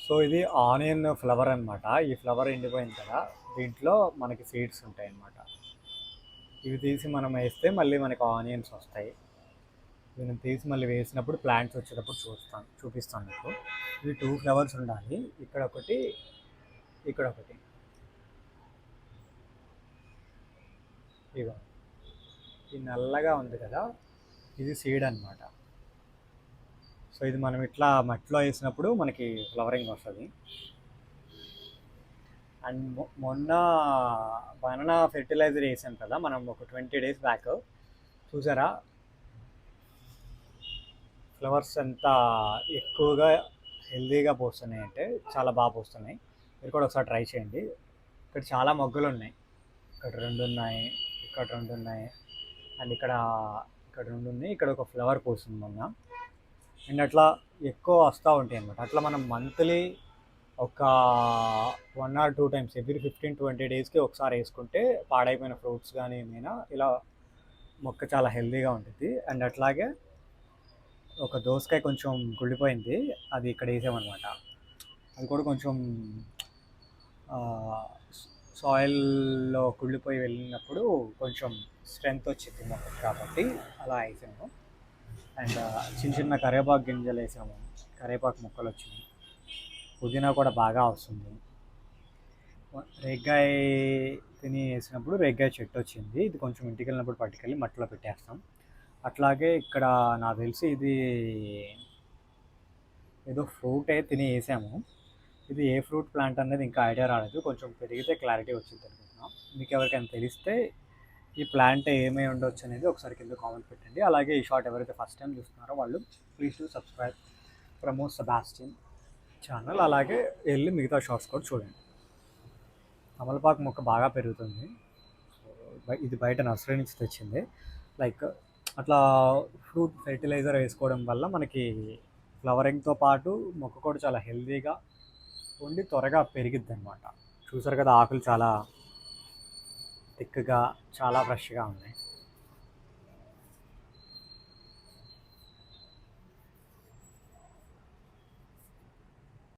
So ఇది onion flower అనమాట. ఈ ఫ్లవర్ ఎండిపోయింది కదా! దీంట్లో మనకి సీడ్స్ ఉంటాయన్నమాట. ఇవి తీసి మనం వేస్తే మళ్ళీ మనకి ఆనియన్స్ వస్తాయి. దీన్ని తీసి మళ్ళీ వేసినప్పుడు ప్లాంట్స్ వచ్చేటప్పుడు చూపిస్తాను మీకు. ఇవి 2 ఫ్లవర్స్ ఉండాలి. ఇక్కడ ఒకటి, ఇక్కడ ఒకటి. ఇగో ఈ నల్లగా ఉంది కదా! ఇది సీడ్ అనమాట. సో ఇది మనం ఇట్లా మట్టిలో వేసినప్పుడు మనకి ఫ్లవరింగ్ వస్తుంది. అండ్ మొన్న బనానా ఫెర్టిలైజర్ వేసాం కదా మనం ఒక 20 days బ్యాక్. చూసారా ఫ్లవర్స్ ఎంత ఎక్కువగా హెల్దీగా పోస్తున్నాయి అంటే చాలా బాగా పోస్తున్నాయి. మీరు కూడా ఒకసారి ట్రై చేయండి. ఇక్కడ చాలా మొగ్గలు ఉన్నాయి. ఇక్కడ 2 ఉన్నాయి, ఇక్కడ 2 ఉన్నాయి, అండ్ ఇక్కడ 2 ఉన్నాయి. ఇక్కడ ఒక ఫ్లవర్ పూస్తుంది మొన్న. అండ్ అట్లా ఎక్కువ వస్తూ ఉంటాయి అన్నమాట. అట్లా మనం మంత్లీ ఒక 1 or 2 times ఎవ్రీ 15-20 daysకి ఒకసారి వేసుకుంటే పాడైపోయిన ఫ్రూట్స్ కానీ ఏమైనా ఇలా మొక్క చాలా హెల్దీగా ఉంటుంది. అండ్ అట్లాగే ఒక దోసకాయ కొంచెం కుళ్ళిపోయింది, అది ఇక్కడ వేసామన్నమాట. అది కూడా కొంచెం సాయిల్లో కుళ్ళిపోయి వెళ్ళినప్పుడు కొంచెం స్ట్రెంగ్త్ వచ్చింది మొక్కకి, కాబట్టి అలా వేసాము. అండ్ చిన్న చిన్న కరివేపాకు గింజలు వేసాము, కరివేపాకు మొక్కలు వచ్చినాయి. పుదీనా కూడా బాగా వస్తుంది. రేగ్గాయ తిని వేసినప్పుడు రేగ్గాయ చెట్టు వచ్చింది. ఇది కొంచెం ఇంటికి వెళ్ళినప్పుడు పట్టుకెళ్ళి మట్టిలో పెట్టేస్తాం. అట్లాగే ఇక్కడ నాకు తెలిసి ఇది ఏదో ఫ్రూటే తిని వేసాము. ఇది ఏ ఫ్రూట్ ప్లాంట్ అనేది ఇంకా ఐడియా రాలేదు. కొంచెం పెరిగితే క్లారిటీ వచ్చింది అనుకుంటున్నాం. మీకు ఎవరికైనా తెలిస్తే ఈ ప్లాంట్ ఏమై ఉండొచ్చు అనేది ఒకసారి కింద కామెంట్ పెట్టండి. అలాగే ఈ షార్ట్ ఎవరైతే ఫస్ట్ టైం చూస్తున్నారో వాళ్ళు please to subscribe Pramod Sebastian channel. అలాగే వెళ్ళి మిగతా షార్ట్స్ కూడా చూడండి. తమలపాకు మొక్క బాగా పెరుగుతుంది. ఇది బయట నర్సరీ నుంచి తెచ్చింది. లైక్ అట్లా ఫ్రూట్ ఫెర్టిలైజర్ వేసుకోవడం వల్ల మనకి ఫ్లవరింగ్తో పాటు మొక్క కూడా చాలా హెల్తీగా ఉండి త్వరగా పెరిగిద్ది అనమాట. చూసారు కదా ఆకులు చాలా థిక్గా చాలా ఫ్రెష్గా ఉన్నాయి.